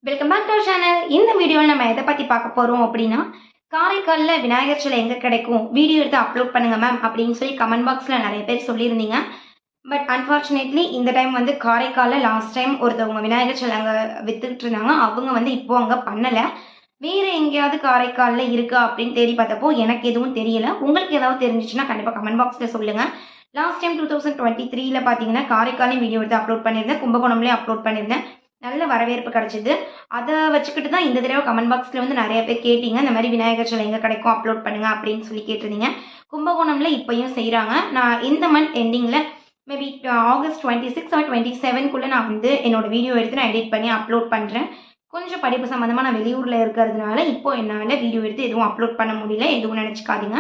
Welcome back to our channel. இந்த வீடியோவில் நம்ம எதை பற்றி பார்க்க போகிறோம் அப்படின்னா, காரைக்காலில் விநாயகர் சிலை எங்கே கிடைக்கும், வீடியோ எடுத்து அப்லோட் பண்ணுங்க மேம் அப்படின்னு சொல்லி கமெண்ட் பாக்ஸில் நிறைய பேர் சொல்லியிருந்தீங்க. பட் அன்ஃபார்ச்சுனேட்லி இந்த டைம் வந்து காரைக்காலில் லாஸ்ட் டைம் ஒருத்தவங்க விநாயகர் சிலை அங்கே வித்துக்கிட்டு இருந்தாங்க. அவங்க வந்து இப்போ அங்கே பண்ணலை. வேறு எங்கேயாவது காரைக்காலில் இருக்கா அப்படின்னு தேடி பார்த்தப்போ எனக்கு எதுவும் தெரியல. உங்களுக்கு ஏதாவது தெரிஞ்சிச்சுன்னா கண்டிப்பாக கமெண்ட் பாக்ஸில் சொல்லுங்கள். லாஸ்ட் டைம் 2023 பார்த்தீங்கன்னா காரைக்காலையும் வீடியோ எடுத்து அப்லோட் பண்ணியிருந்தேன், கும்பகோணம்லேயும் அப்லோட் பண்ணியிருந்தேன். நல்ல வரவேற்பு கிடைச்சிது. அதை வச்சுக்கிட்டு தான் இந்த தடவை கமெண்ட் பாக்ஸில் வந்து நிறைய பேர் கேட்டீங்க, இந்த மாதிரி விநாயகர் சிலை எங்கே கிடைக்கும் அப்லோட் பண்ணுங்க அப்படின்னு சொல்லி கேட்டிருந்தீங்க. கும்பகோணமில் இப்போயும் செய்கிறாங்க. நான் இந்த மந்த் எண்டிங்கில் மேபி ஆகஸ்ட் 26 ஆர் 27க்குள்ளே நான் வந்து என்னோட வீடியோ எடுத்து நான் எடிட் பண்ணி அப்லோட் பண்ணுறேன். கொஞ்சம் படிப்பு சம்மந்தமாக நான் வெளியூரில் இருக்கிறதுனால இப்போ என்னால் வீடியோ எடுத்து எதுவும் அப்லோட் பண்ண முடியல, எதுவும் நினச்சிக்காதீங்க.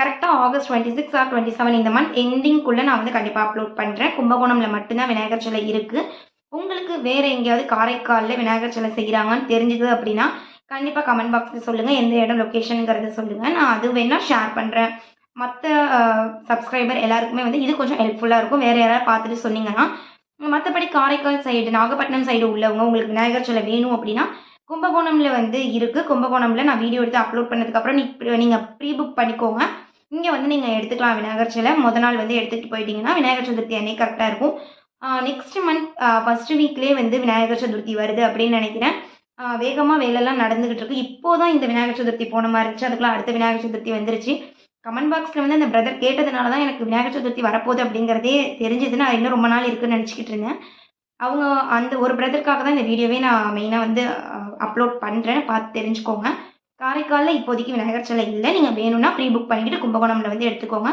கரெக்டாக ஆகஸ்ட் 26 ஆர் 27 இந்த மந்த் எண்டிங்குள்ளே நான் வந்து கண்டிப்பாக அப்லோட் பண்ணுறேன். கும்பகோணமில் மட்டும்தான் விநாயகர் சிலை இருக்குது. உங்களுக்கு வேறு எங்கேயாவது காரைக்காலில் விநாயகர் சிலை செய்கிறாங்கன்னு தெரிஞ்சுது அப்படின்னா கண்டிப்பாக கமெண்ட் பாக்ஸில் சொல்லுங்கள், எந்த இடம் லொக்கேஷனுங்கிறத சொல்லுங்கள். நான் அது வேணால் ஷேர் பண்ணுறேன். மற்ற சப்ஸ்கிரைபர் எல்லாருக்குமே வந்து இது கொஞ்சம் ஹெல்ப்ஃபுல்லாக இருக்கும். வேறு யாராவது பார்த்துட்டு சொன்னீங்கன்னா. மற்றபடி காரைக்கால் சைடு, நாகப்பட்டினம் சைடு உள்ளவங்க உங்களுக்கு விநாயகர் சிலை வேணும் அப்படின்னா கும்பகோணமில் வந்து இருக்குது. கும்பகோணமில் நான் வீடியோ எடுத்து அப்லோட் பண்ணதுக்கப்புறம் நீங்கள் ப்ரீ புக் பண்ணிக்கோங்க. இங்கே வந்து நீங்கள் எடுத்துக்கலாம் விநாயகர் சிலை. நாள் வந்து எடுத்துகிட்டு போயிட்டீங்கன்னா விநாயகர் சதுர்த்தி அன்னைக்கு கரெக்டாக இருக்கும். நெக்ஸ்ட் மந்த் ஃபஸ்ட்டு வீக்லேயே வந்து விநாயகர் சதுர்த்தி வருது அப்படின்னு நினைக்கிறேன். வேகமாக வேலைலாம் நடந்துகிட்டு இருக்கு. இப்போது தான் இந்த விநாயகர் சதுர்த்தி போன மாதிரி இருந்துச்சு, அதுக்குலாம் அடுத்த விநாயகர் சதுர்த்தி வந்துருச்சு. கமெண்ட் பாக்ஸில் வந்து அந்த பிரதர் கேட்டதுனால தான் எனக்கு விநாயகர் சதுர்த்தி வரப்போகுது அப்படிங்கிறதே தெரிஞ்சது. நான் இன்னும் ரொம்ப நாள் இருக்குன்னு நினச்சிக்கிட்டு இருந்தேன். அவங்க அந்த ஒரு பிரதருக்காக தான் இந்த வீடியோவே நான் மெயினாக வந்து அப்லோட் பண்ணுறேன், பார்த்து தெரிஞ்சுக்கோங்க. காரைக்காலில் இப்போதைக்கு விநாயகர் சிலை இல்லை. நீங்கள் வேணும்னா ப்ரீ புக் பண்ணிக்கிட்டு கும்பகோணமில் வந்து எடுத்துக்கோங்க.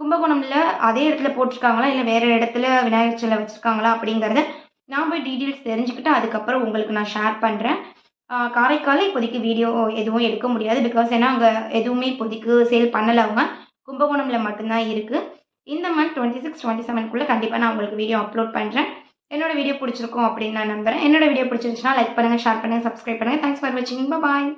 கும்பகோணமில் அதே இடத்துல போட்டிருக்காங்களா இல்லை வேறு இடத்துல விநாயகர் சிலை வச்சுருக்காங்களா அப்படிங்கிறத நான் போய் டீட்டெயில்ஸ் தெரிஞ்சுக்கிட்டு அதுக்கப்புறம் உங்களுக்கு நான் ஷேர் பண்ணுறேன். காரைக்காலில் இப்போதைக்கு வீடியோ எதுவும் எடுக்க முடியாது. பிகாஸ் ஏன்னா அங்கே எதுவுமே இப்போதைக்கு சேல் பண்ணலை. அவங்க கும்பகோணமில் மட்டும்தான் இருக்குது. இந்த மந்த் 26, 27க்குள்ளே கண்டிப்பாக நான் உங்களுக்கு வீடியோ அப்லோட் பண்ணுறேன். என்னோட வீடியோ பிடிச்சிருக்கும் அப்படின்னு நான் நம்புகிறேன். என்னோட வீடியோ பிடிச்சிருந்துச்சுன்னா லைக் பண்ணுங்கள், ஷேர் பண்ணுங்கள், சப்ஸ்கிரைப் பண்ணுங்கள். தேங்க்ஸ் ஃபார் வாட்சிங். பாய்.